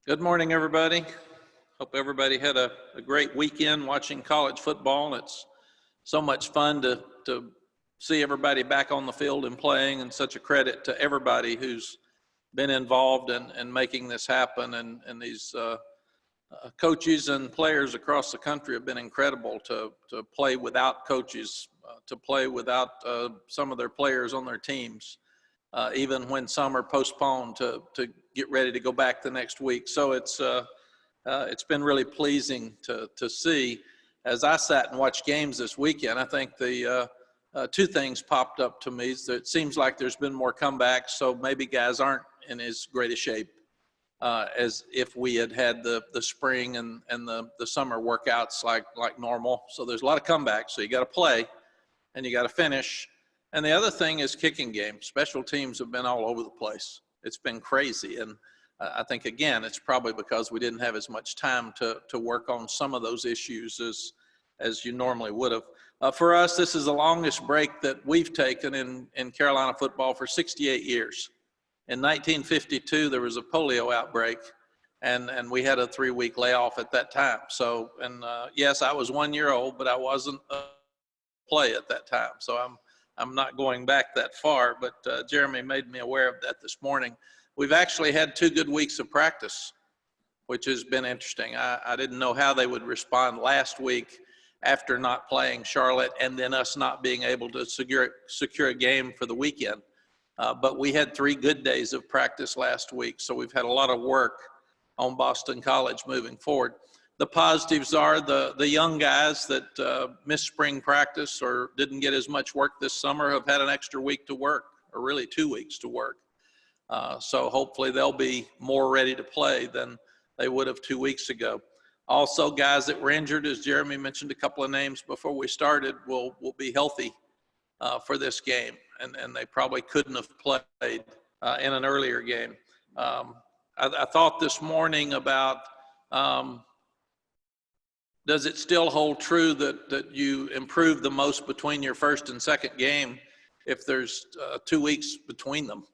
Good morning, everybody. Hope everybody had a great weekend watching college football. It's so much fun to see everybody back on the field and playing, and such a credit to everybody who's been involved in making this happen. And these coaches and players across the country have been incredible to play without coaches, to play without some of their players on their teams. Even when some are postponed to get ready to go back the next week. So it's been really pleasing to see. As I sat and watched games this weekend, I think the two things popped up to me. So it seems like there's been more comebacks, so maybe guys aren't in as great a shape as if we had the spring and the summer workouts like normal. So there's a lot of comebacks, so you got to play and you got to finish. And the other thing is kicking game. Special teams have been all over the place. It's been crazy. And I think, again, it's probably because we didn't have as much time to work on some of those issues as you normally would have. For us, this is the longest break that we've taken in Carolina football for 68 years. In 1952, there was a polio outbreak, and we had a 3-week layoff at that time. So, yes, I was 1 year old, but I wasn't play at that time. So I'm not going back that far, but Jeremy made me aware of that this morning. We've actually had 2 good weeks of practice, which has been interesting. I didn't know how they would respond last week after not playing Charlotte and then us not being able to secure a game for the weekend. But we had 3 good days of practice last week, so we've had a lot of work on Boston College moving forward. The positives are the young guys that missed spring practice or didn't get as much work this summer have had an extra week to work, or really 2 weeks to work. So hopefully they'll be more ready to play than they would have 2 weeks ago. Also, guys that were injured, as Jeremy mentioned a couple of names before we started, will be healthy for this game, and they probably couldn't have played in an earlier game. I thought this morning about does it still hold true that you improve the most between your first and second game if there's 2 weeks between them,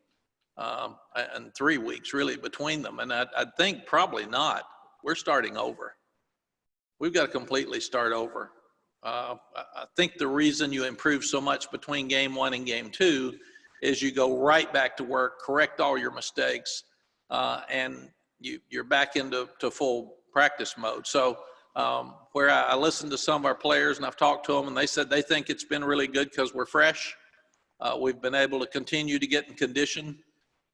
and 3 weeks really between them? And I think probably not. We're starting over. We've got to completely start over. I think the reason you improve so much between game 1 and game 2 is you go right back to work, correct all your mistakes, and you're back into full practice mode. So where I listened to some of our players and I've talked to them, and they said they think it's been really good because we're fresh. We've been able to continue to get in condition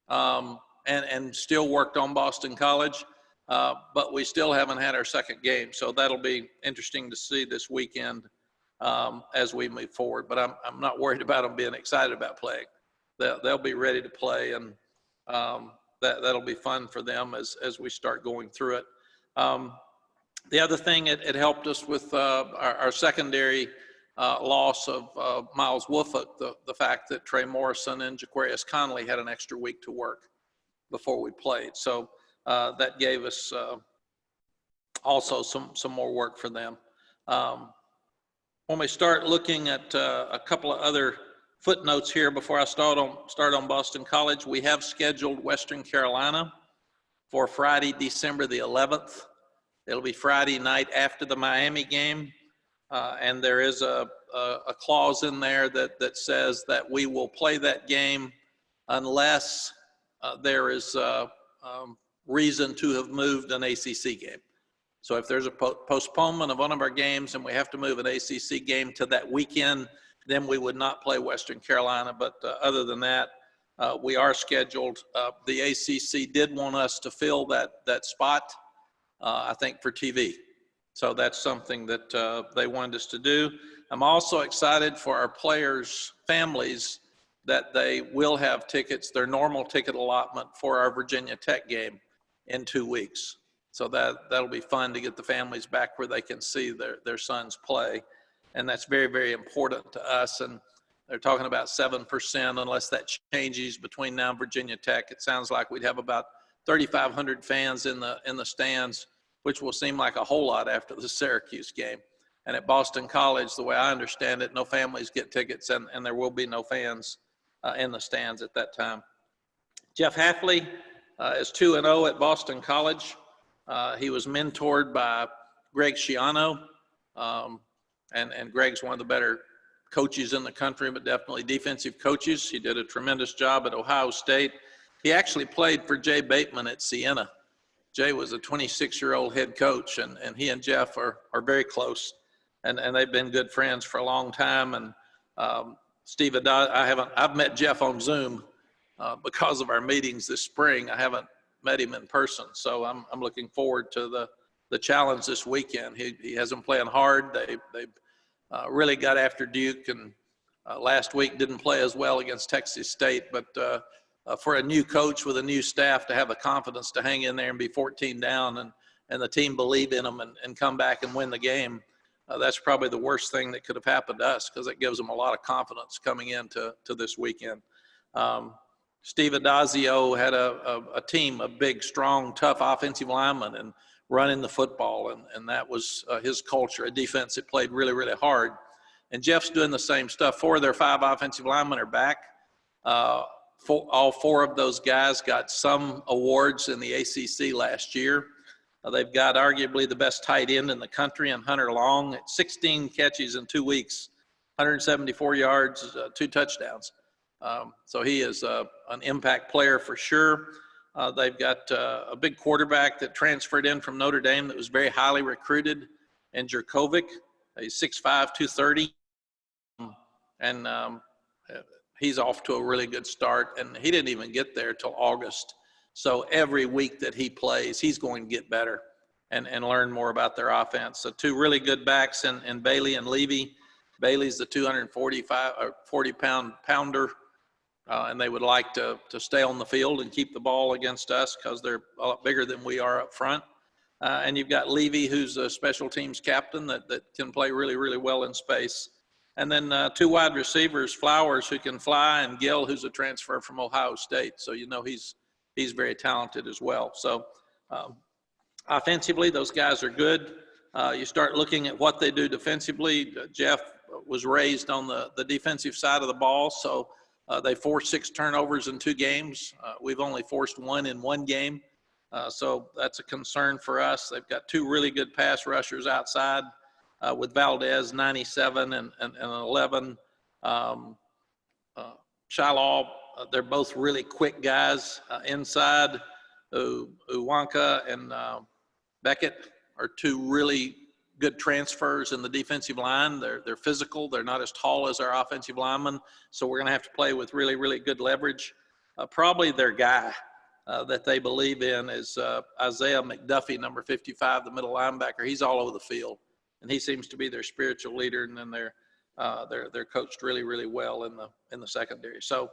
and still worked on Boston College, but we still haven't had our second game. So that'll be interesting to see this weekend as we move forward. But I'm not worried about them being excited about playing. They'll be ready to play, and that'll be fun for them as we start going through it. The other thing, it helped us with our secondary loss of Miles Woofuk, the fact that Trey Morrison and Jaquarius Conley had an extra week to work before we played. So that gave us also some more work for them. When we start looking at a couple of other footnotes here before I start on Boston College, we have scheduled Western Carolina for Friday, December the 11th. It'll be Friday night after the Miami game, and there is a clause in there that says that we will play that game unless there is reason to have moved an ACC game. So if there's a postponement of one of our games and we have to move an ACC game to that weekend, then we would not play Western Carolina. But other than that, we are scheduled. The ACC did want us to fill that spot, I think, for TV. So that's something that they wanted us to do. I'm also excited for our players' families that they will have tickets, their normal ticket allotment for our Virginia Tech game in 2 weeks. So that'll be fun to get the families back where they can see their sons play. And that's very, very important to us. And they're talking about 7%, unless that changes between now and Virginia Tech. It sounds like we'd have about 3,500 fans in the stands, which will seem like a whole lot after the Syracuse game. And at Boston College, the way I understand it, no families get tickets, and there will be no fans in the stands at that time. Jeff Hafley is 2-0 at Boston College. He was mentored by Greg Schiano, and Greg's one of the better coaches in the country, but definitely defensive coaches. He did a tremendous job at Ohio State. He actually played for Jay Bateman at Siena. Jay was a 26-year-old head coach, and he and Jeff are very close, and they've been good friends for a long time. And Steve, I've met Jeff on Zoom because of our meetings this spring. I haven't met him in person, so I'm looking forward to the challenge this weekend. He has them playing hard. They really got after Duke, and last week didn't play as well against Texas State, but for a new coach with a new staff to have the confidence to hang in there and be 14 down and the team believe in them and come back and win the game, that's probably the worst thing that could have happened to us, because it gives them a lot of confidence coming into this weekend. Steve Adazio had a team of big, strong, tough offensive linemen and running the football, and that was his culture, a defense that played really, really hard. And Jeff's doing the same stuff. 4 of their 5 offensive linemen are back. All 4 of those guys got some awards in the ACC last year. They've got arguably the best tight end in the country in Hunter Long at 16 catches in 2 weeks, 174 yards, 2 touchdowns. So he is an impact player for sure. They've got a big quarterback that transferred in from Notre Dame that was very highly recruited, and Jerkovic. He's 6'5", 230. And he's off to a really good start, and he didn't even get there till August. So every week that he plays, he's going to get better and learn more about their offense. So 2 really good backs in Bailey and Levy. Bailey's the 40-pound pounder, and they would like to stay on the field and keep the ball against us because they're a lot bigger than we are up front. And you've got Levy, who's a special teams captain that can play really, really well in space. And then 2 wide receivers, Flowers, who can fly, and Gill, who's a transfer from Ohio State. So you know he's very talented as well. So offensively, those guys are good. You start looking at what they do defensively. Jeff was raised on the defensive side of the ball, so they forced 6 turnovers in 2 games. We've only forced 1 in 1 game. So that's a concern for us. They've got 2 really good pass rushers outside with Valdez, 97 and 11. Shalal, they're both really quick guys inside. Uwanka and Beckett are 2 really good transfers in the defensive line. They're physical. They're not as tall as our offensive linemen, so we're going to have to play with really, really good leverage. Probably their guy that they believe in is Isaiah McDuffie, number 55, the middle linebacker. He's all over the field, and he seems to be their spiritual leader. And then they're coached really, really well in the secondary. So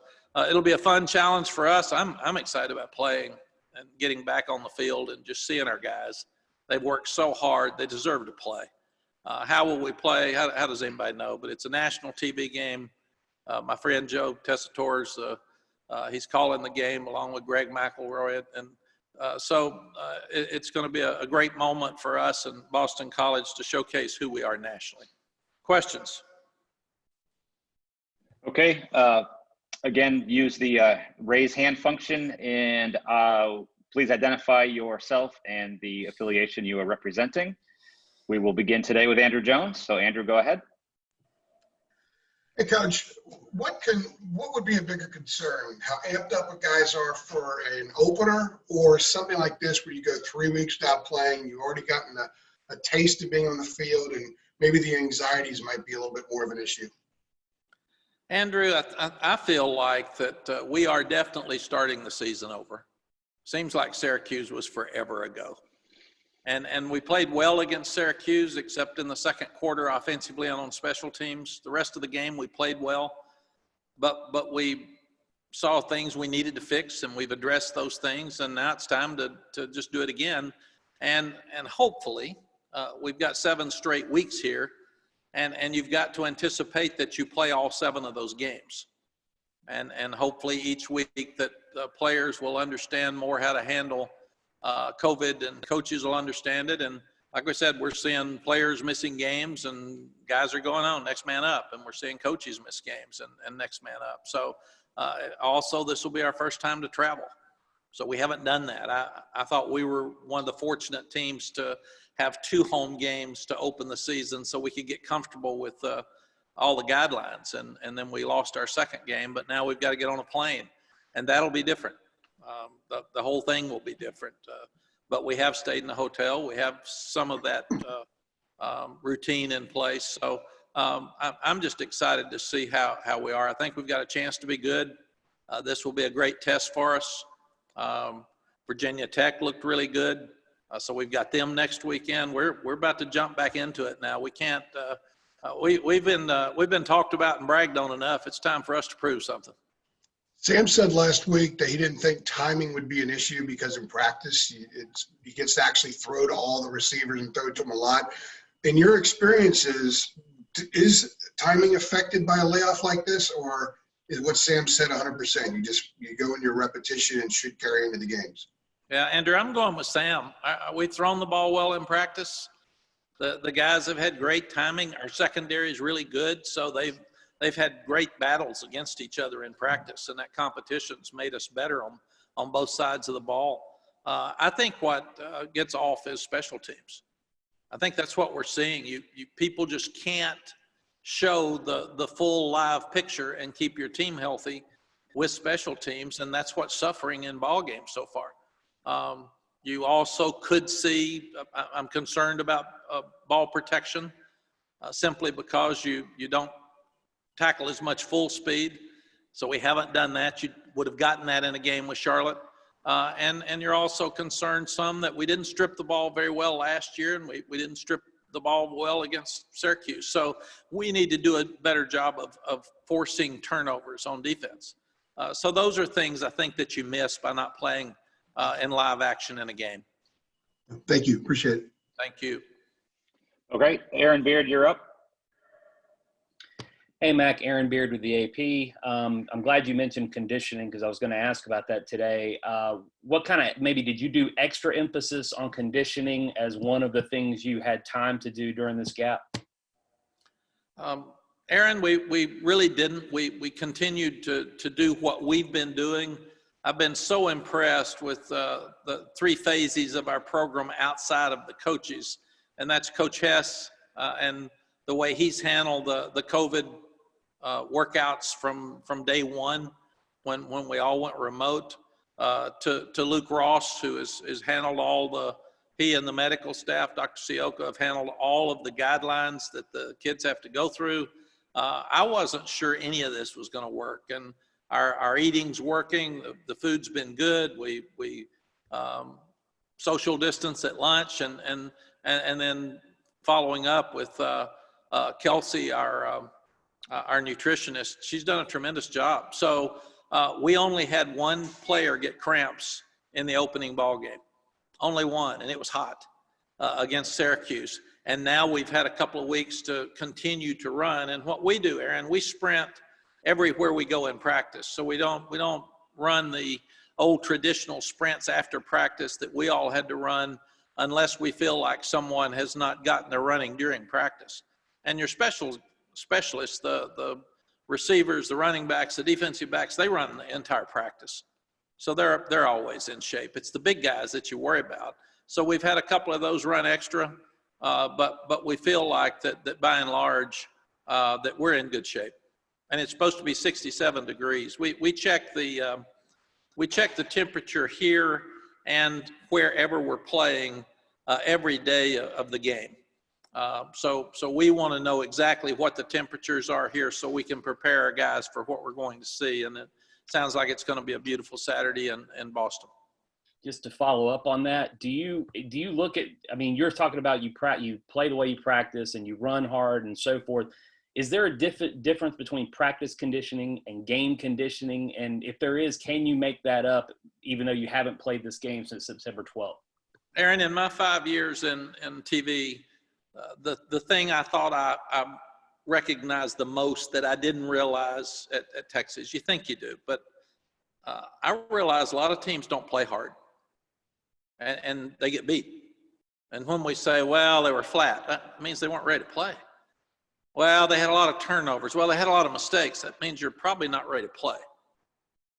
it'll be a fun challenge for us. I'm excited about playing and getting back on the field and just seeing our guys. They've worked so hard. They deserve to play. How will we play? How does anybody know? But it's a national TV game. My friend Joe Tessitore's he's calling the game along with Greg McElroy. And so it's going to be a great moment for us and Boston College to showcase who we are nationally. Questions? Okay. Again, use the raise hand function, and please identify yourself and the affiliation you are representing. We will begin today with Andrew Jones. So Andrew, go ahead. Hey, Coach, what would be a bigger concern? How amped up guys are for an opener, or something like this where you go 3 weeks without playing, you've already gotten a taste of being on the field, and maybe the anxieties might be a little bit more of an issue? Andrew, I feel like that we are definitely starting the season over. Seems like Syracuse was forever ago. And we played well against Syracuse, except in the second quarter offensively and on special teams. The rest of the game we played well, but we saw things we needed to fix, and we've addressed those things, and now it's time to just do it again. And hopefully we've got 7 straight weeks here, and you've got to anticipate that you play all 7 of those games. And hopefully each week that players will understand more how to handle COVID, and coaches will understand it. And like I said, we're seeing players missing games, and guys are going on next man up, and we're seeing coaches miss games and next man up. So also this will be our first time to travel. So we haven't done that. I thought we were one of the fortunate teams to have 2 home games to open the season so we could get comfortable with all the guidelines. And then we lost our second game, but now we've got to get on a plane, and that'll be different. The whole thing will be different. But we have stayed in the hotel. We have some of that routine in place. So I'm just excited to see how we are. I think we've got a chance to be good. This will be a great test for us. Virginia Tech looked really good. So we've got them next weekend. We're about to jump back into it now. We can't, we've been talked about and bragged on enough. It's time for us to prove something. Sam said last week that he didn't think timing would be an issue because in practice, he gets to actually throw to all the receivers and throw to them a lot. In your experiences, is timing affected by a layoff like this, or is what Sam said 100%? You go in your repetition and should carry into the games? Yeah, Andrew, I'm going with Sam. We've thrown the ball well in practice. The guys have had great timing. Our secondary is really good, so they've had great battles against each other in practice, and that competition's made us better on both sides of the ball. I think what gets off is special teams. I think that's what we're seeing. You people just can't show the full live picture and keep your team healthy with special teams, and that's what's suffering in ball games so far. You also could see, I'm concerned about ball protection simply because you don't tackle as much full speed. So we haven't done that. You would have gotten that in a game with Charlotte. And you're also concerned some that we didn't strip the ball very well last year, and we didn't strip the ball well against Syracuse. So we need to do a better job of forcing turnovers on defense. So those are things I think that you miss by not playing in live action in a game. Thank you. Appreciate it. Thank you. Okay, Aaron Beard, you're up. Hey, Mac, Aaron Beard with the AP. I'm glad you mentioned conditioning because I was going to ask about that today. What kind of, maybe did you do extra emphasis on conditioning as one of the things you had time to do during this gap? Aaron, we really didn't. We continued to do what we've been doing. I've been so impressed with the 3 phases of our program outside of the coaches, and that's Coach Hess and the way he's handled the COVID workouts from day one when we all went remote, to Luke Ross, who has handled he and the medical staff, Dr. Sioka, have handled all of the guidelines that the kids have to go through. I wasn't sure any of this was going to work, and our eating's working. The food's been good. We social distance at lunch, and then following up with Kelsey, our nutritionist. She's done a tremendous job. So we only had 1 player get cramps in the opening ball game, only 1, and it was hot against Syracuse. And now we've had a couple of weeks to continue to run. And what we do, Aaron, we sprint everywhere we go in practice. So we don't run the old traditional sprints after practice that we all had to run unless we feel like someone has not gotten their running during practice. And your specialists, the receivers, the running backs, the defensive backs, they run the entire practice. So they're always in shape. It's the big guys that you worry about. So we've had a couple of those run extra, but we feel like that by and large that we're in good shape. And it's supposed to be 67 degrees. We check the temperature here and wherever we're playing every day of the game. So we want to know exactly what the temperatures are here so we can prepare our guys for what we're going to see. And it sounds like it's going to be a beautiful Saturday in Boston. Just to follow up on that, do you look at, I mean, you're talking about you play the way you practice and you run hard and so forth. Is there a difference between practice conditioning and game conditioning? And if there is, can you make that up even though you haven't played this game since September 12th? Aaron, in my 5 years in TV, the thing I thought I recognized the most that I didn't realize at Texas, you think you do, but I realized a lot of teams don't play hard and they get beat. And when we say, well, they were flat, that means they weren't ready to play. Well, they had a lot of turnovers. Well, they had a lot of mistakes. That means you're probably not ready to play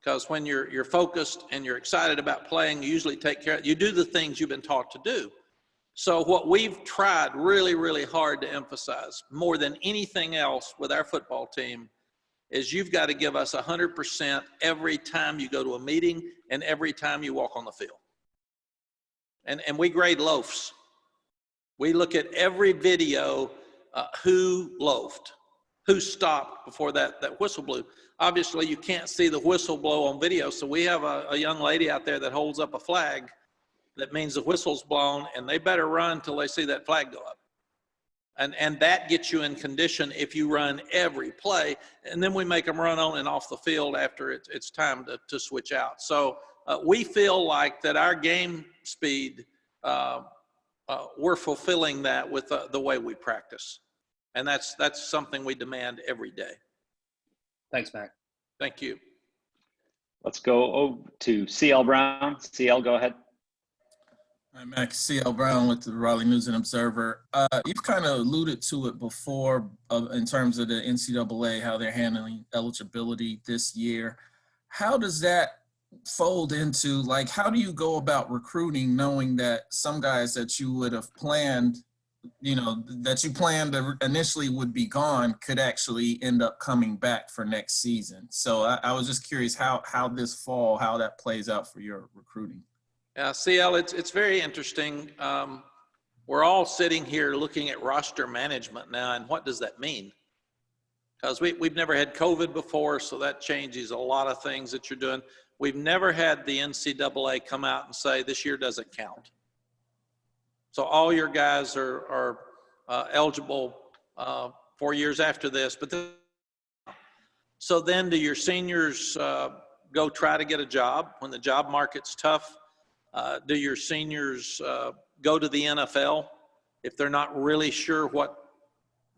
Because when you're focused and you're excited about playing, you usually take care of, you do the things you've been taught to do. So what we've tried really, really hard to emphasize more than anything else with our football team is you've got to give us 100% every time you go to a meeting and every time you walk on the field. And we grade loafs. We look at every video, who loafed, who stopped before that whistle blew. Obviously, you can't see the whistle blow on video, so we have a young lady out there that holds up a flag that means the whistle's blown, and they better run till they see that flag go up. And that gets you in condition if you run every play, and then we make them run on and off the field after it's time to switch out. So we feel like that our game speed, we're fulfilling that with the way we practice. And that's something we demand every day. Thanks, Mac. Thank you. Let's go to CL Brown. CL, go ahead. Hi, Mac. CL Brown with the Raleigh News and Observer. You've kind of alluded to it before in terms of the NCAA, how they're handling eligibility this year. How does that fold into, like, how do you go about recruiting knowing that some guys that you would have planned, that you planned initially would be gone could actually end up coming back for next season? So I was just curious how this fall, how that plays out for your recruiting. Yeah, CL, it's very interesting. We're all sitting here looking at roster management now, and what does that mean? Because we've never had COVID before, so that changes a lot of things that you're doing. We've never had the NCAA come out and say this year doesn't count. So all your guys are eligible 4 years after this. So then do your seniors go try to get a job when the job market's tough? Do your seniors go to the NFL if they're not really sure what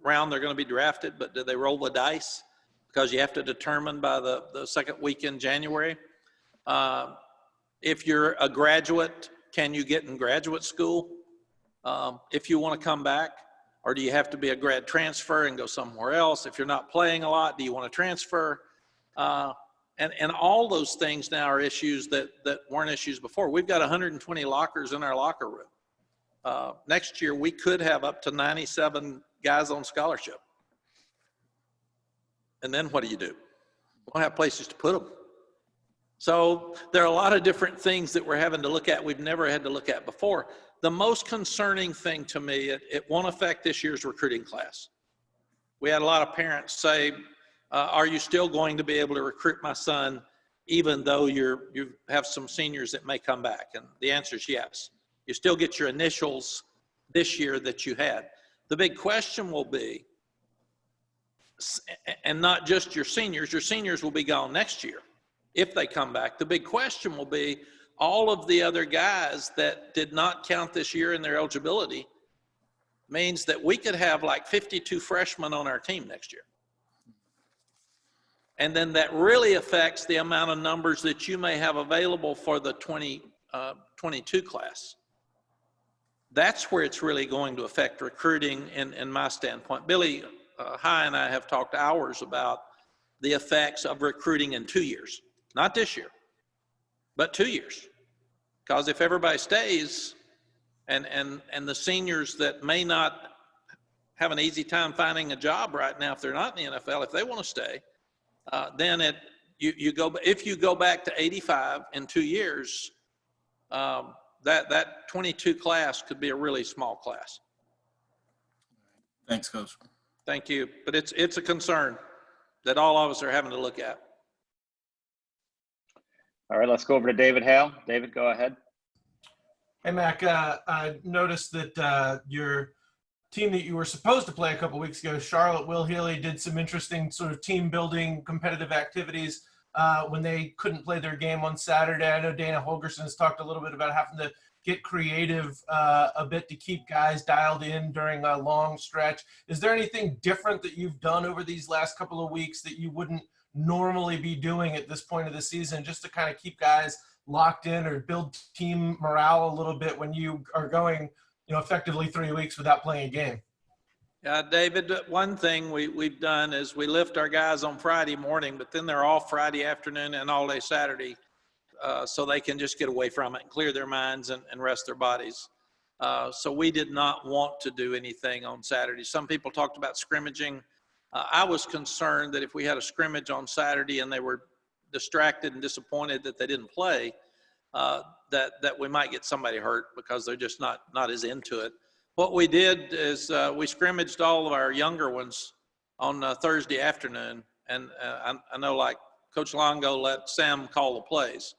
round they're going to be drafted, but do they roll the dice? Because you have to determine by the second week in January. If you're a graduate, can you get in graduate school if you want to come back? Or do you have to be a grad transfer and go somewhere else? If you're not playing a lot, do you want to transfer? And all those things now are issues that weren't issues before. We've got 120 lockers in our locker room. Next year, we could have up to 97 guys on scholarship. And then what do? We don't have places to put them. So there are a lot of different things that we're having to look at we've never had to look at before. The most concerning thing to me, it won't affect this year's recruiting class. We had a lot of parents say, are you still going to be able to recruit my son even though you have some seniors that may come back? And the answer is yes. You still get your initials this year that you had. The big question will be, and not just your seniors will be gone next year if they come back. The big question will be all of the other guys that did not count this year in their eligibility means that we could have like 52 freshmen on our team next year. And then that really affects the amount of numbers that you may have available for the 2022 class. That's where it's really going to affect recruiting in my standpoint. Billy High and I have talked hours about the effects of recruiting in 2 years. Not this year, but 2 years. Because if everybody stays and the seniors that may not have an easy time finding a job right now, if they're not in the NFL, if they want to stay, then if you go back to 85 in 2 years, that 22 class could be a really small class. Thanks, Coach. Thank you. But it's a concern that all of us are having to look at. All right, let's go over to David Hale. David, go ahead. Hey, Mac, I noticed that your team that you were supposed to play a couple weeks ago, Charlotte, Will Healy, did some interesting sort of team building competitive activities when they couldn't play their game on Saturday. I know Dana Holgerson has talked a little bit about having to get creative a bit to keep guys dialed in during a long stretch. Is there anything different that you've done over these last couple of weeks that you wouldn't normally be doing at this point of the season, just to kind of keep guys locked in or build team morale a little bit when you are going, effectively 3 weeks without playing a game? David, one thing we've done is we lift our guys on Friday morning, but then they're off Friday afternoon and all day Saturday, so they can just get away from it and clear their minds and rest their bodies. So we did not want to do anything on Saturday. Some people talked about scrimmaging. I was concerned that if we had a scrimmage on Saturday and they were distracted and disappointed that they didn't play, that we might get somebody hurt because they're just not as into it. What we did is we scrimmaged all of our younger ones on Thursday afternoon, and I know like Coach Longo let Sam call the plays.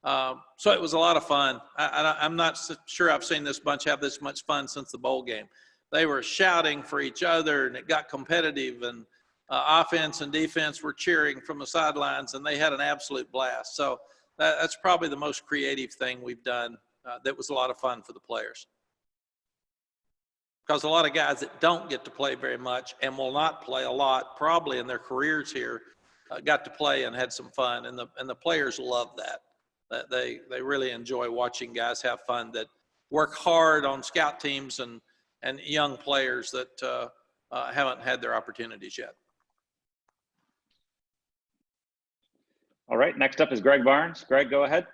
So it was a lot of fun. I'm not sure I've seen this bunch have this much fun since the bowl game. They were shouting for each other, and it got competitive, and offense and defense were cheering from the sidelines, and they had an absolute blast. So that's probably the most creative thing we've done that was a lot of fun for the players. Because a lot of guys that don't get to play very much and will not play a lot probably in their careers here got to play and had some fun, and the players love that. They really enjoy watching guys have fun that work hard on scout teams and young players that haven't had their opportunities yet. All right, next up is Greg Barnes. Greg, go ahead.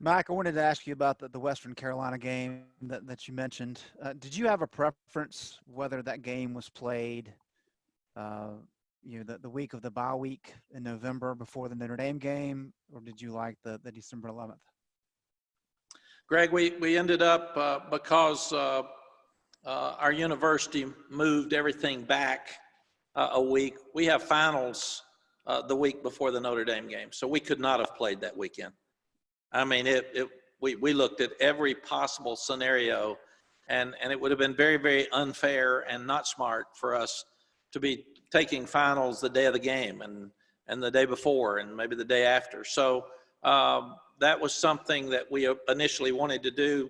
Mac, I wanted to ask you about the Western Carolina game that you mentioned. Did you have a preference whether that game was played the week of the bye week in November before the Notre Dame game, or did you like the December 11th? Greg, we ended up because our university moved everything back a week. We have finals the week before the Notre Dame game, so we could not have played that weekend. I mean, we looked at every possible scenario, and it would have been very, very unfair and not smart for us to be taking finals the day of the game and the day before and maybe the day after. So that was something that we initially wanted to do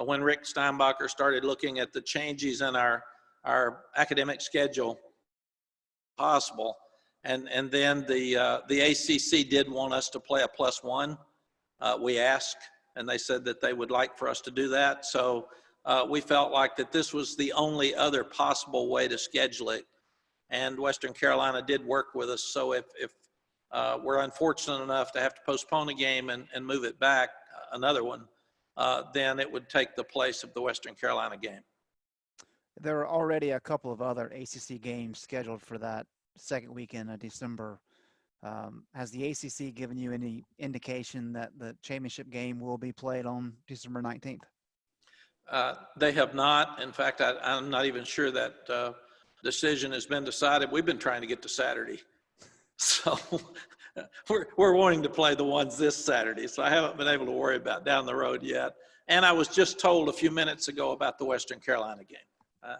when Rick Steinbacher started looking at the changes in our academic schedule possible. And then the ACC did want us to play a +1. We asked, and they said that they would like for us to do that. So we felt like that this was the only other possible way to schedule it. And Western Carolina did work with us. So if we're unfortunate enough to have to postpone a game and move it back, another one, then it would take the place of the Western Carolina game. There are already a couple of other ACC games scheduled for that second weekend of December. Has the ACC given you any indication that the championship game will be played on December 19th? They have not. In fact, I'm not even sure that decision has been decided. We've been trying to get to Saturday. So we're wanting to play the ones this Saturday. So I haven't been able to worry about down the road yet. And I was just told a few minutes ago about the Western Carolina game.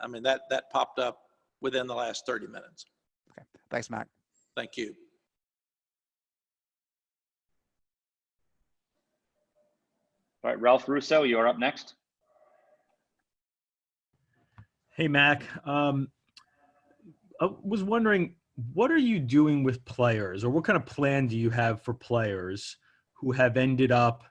I mean, that popped up within the last 30 minutes. Okay. Thanks, Mac. Thank you. All right, Ralph Russo, you're up next. Hey, Mac. I was wondering, what are you doing with players, or what kind of plan do you have for players who have ended up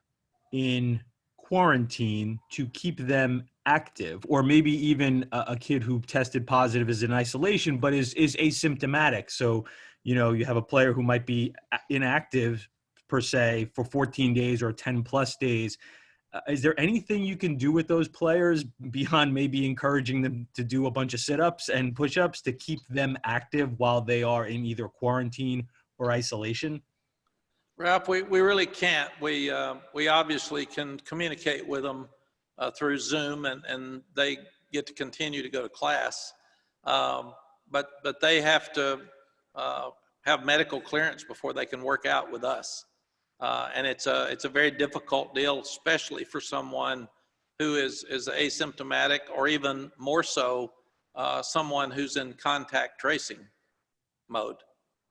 in quarantine to keep them active, or maybe even a kid who tested positive is in isolation but is asymptomatic? So, you have a player who might be inactive per se for 14 days or 10 plus days. Is there anything you can do with those players beyond maybe encouraging them to do a bunch of sit-ups and push-ups to keep them active while they are in either quarantine or isolation? Ralph, we really can't. We obviously can communicate with them through Zoom, and they get to continue to go to class. But they have to have medical clearance before they can work out with us. And it's a very difficult deal, especially for someone who is asymptomatic, or even more so, someone who's in contact tracing mode,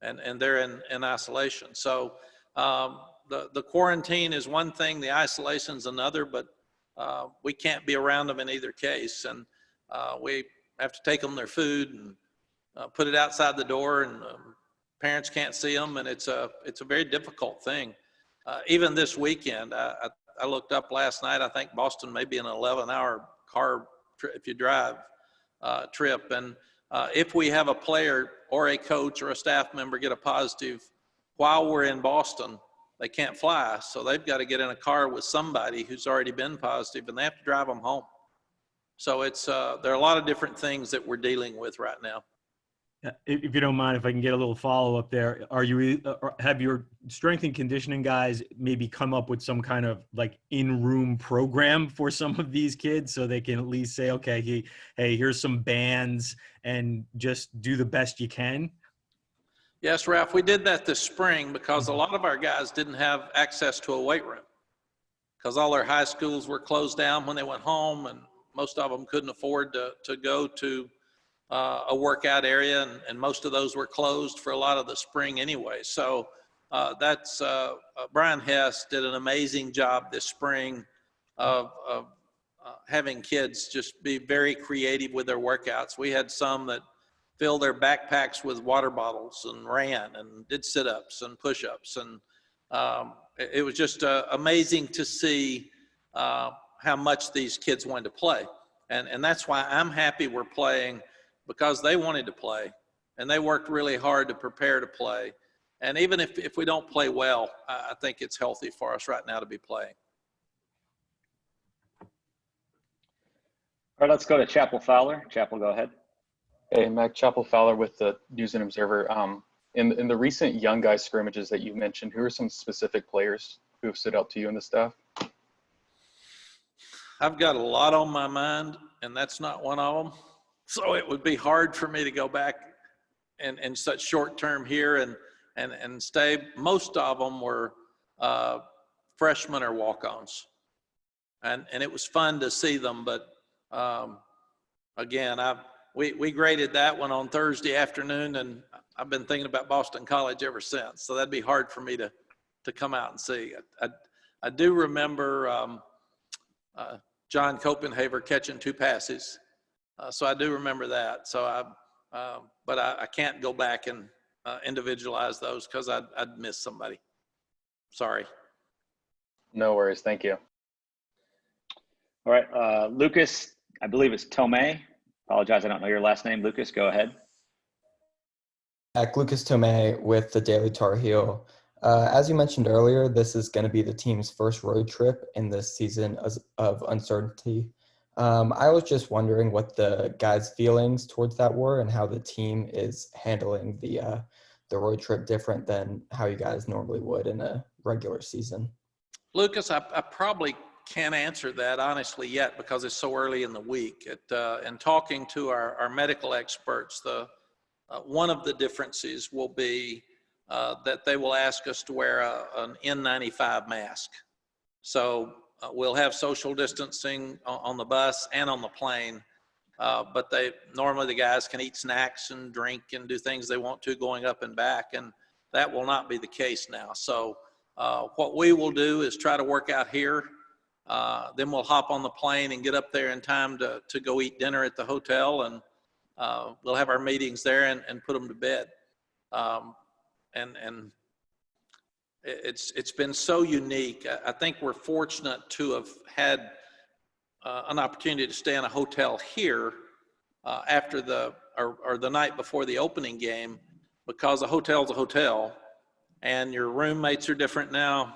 and they're in isolation. So the quarantine is one thing, the isolation is another, but we can't be around them in either case. And we have to take them their food and put it outside the door, and parents can't see them, and it's a very difficult thing. Even this weekend, I looked up last night. I think Boston may be an 11-hour car trip if you drive trip. And if we have a player or a coach or a staff member get a positive while we're in Boston, they can't fly. So they've got to get in a car with somebody who's already been positive, and they have to drive them home. So it's there are a lot of different things that we're dealing with right now. If you don't mind, if I can get a little follow up there, have your strength and conditioning guys maybe come up with some kind of like in-room program for some of these kids so they can at least say, okay, hey, here's some bands and just do the best you can? Yes, Ralph, we did that this spring because a lot of our guys didn't have access to a weight room because all their high schools were closed down when they went home, and most of them couldn't afford to go to a workout area, and most of those were closed for a lot of the spring anyway. So that's Brian Hess did an amazing job this spring of having kids just be very creative with their workouts. We had some that filled their backpacks with water bottles and ran and did sit-ups and push-ups, and it was just amazing to see how much these kids wanted to play, and that's why I'm happy we're playing, because they wanted to play and they worked really hard to prepare to play. And even if we don't play well, I think it's healthy for us right now to be playing. All right, let's go to Chapel Fowler. Chapel, go ahead. Hey, Mac, Chapel Fowler with the News and Observer. In the recent young guys scrimmages that you mentioned, who are some specific players who have stood out to you in the staff? I've got a lot on my mind, and that's not one of them. So it would be hard for me to go back in such short term here and stay. Most of them were freshmen or walk-ons, and it was fun to see them. But again, we graded that one on Thursday afternoon, and I've been thinking about Boston College ever since. So that'd be hard for me to come out and see. I do remember John Copenhaver catching 2 passes. So I do remember that. So but I can't go back and individualize those because I'd miss somebody. Sorry. No worries. Thank you. All right, Lucas, I believe it's Tomei. Apologize, I don't know your last name. Lucas, go ahead. Lucas Tomei with the Daily Tar Heel. As you mentioned earlier, this is going to be the team's first road trip in this season of uncertainty. I was just wondering what the guys' feelings towards that were and how the team is handling the road trip different than how you guys normally would in a regular season. Lucas, I probably can't answer that honestly yet because it's so early in the week. And talking to our medical experts, one of the differences will be that they will ask us to wear an N95 mask. So we'll have social distancing on the bus and on the plane, but normally the guys can eat snacks and drink and do things they want to going up and back, and that will not be the case now. So what we will do is try to work out here. Then we'll hop on the plane and get up there in time to go eat dinner at the hotel, and we'll have our meetings there and put them to bed. And it's been so unique. I think we're fortunate to have had an opportunity to stay in a hotel here after the night before the opening game, because a hotel's a hotel and your roommates are different now.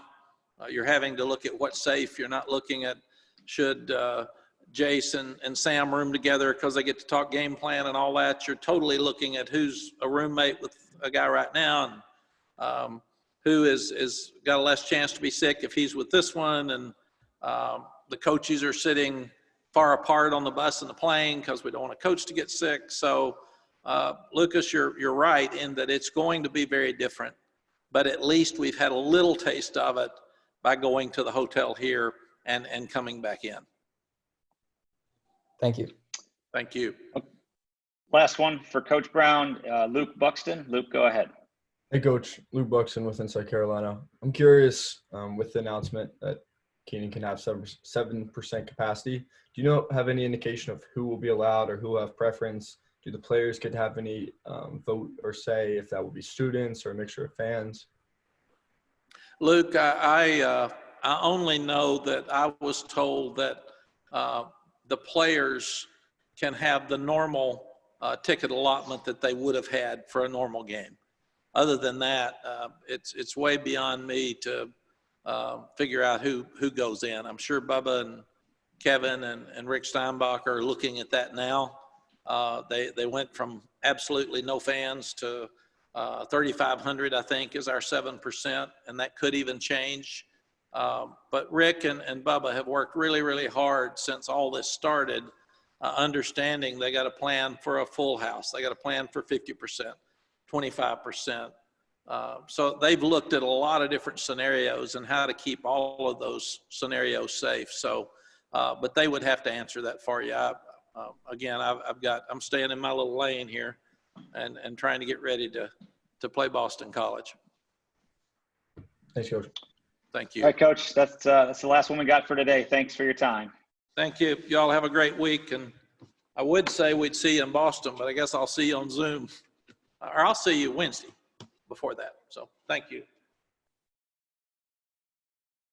You're having to look at what's safe. You're not looking at should Jason and Sam room together because they get to talk game plan and all that. You're totally looking at who's a roommate with a guy right now, and who is got a less chance to be sick if he's with this one. And the coaches are sitting far apart on the bus and the plane because we don't want a coach to get sick. So Lucas, you're right in that it's going to be very different, but at least we've had a little taste of it by going to the hotel here and coming back in. Thank you. Thank you. Last one for Coach Brown, Luke Buxton. Luke, go ahead. Hey, Coach. Luke Buxton with Inside Carolina. I'm curious, with the announcement that Keenan can have 7% capacity, do you have any indication of who will be allowed or who will have preference? Do the players get to have any vote or say if that will be students or a mixture of fans? Luke, I only know that I was told that the players can have the normal ticket allotment that they would have had for a normal game. Other than that, it's way beyond me to figure out who goes in. I'm sure Bubba and Kevin and Rick Steinbach are looking at that now. They went from absolutely no fans to 3,500, I think, is our 7%, and that could even change. But Rick and Bubba have worked really, really hard since all this started, understanding they got a plan for a full house. They got a plan for 50%, 25%. So they've looked at a lot of different scenarios and how to keep all of those scenarios safe. So, but they would have to answer that for you. Again, I'm staying in my little lane here and trying to get ready to play Boston College. Thanks, Coach. Thank you. All right, Coach, that's the last one we got for today. Thanks for your time. Thank you. Y'all have a great week. And I would say we'd see you in Boston, but I guess I'll see you on Zoom, or I'll see you Wednesday before that. So thank you.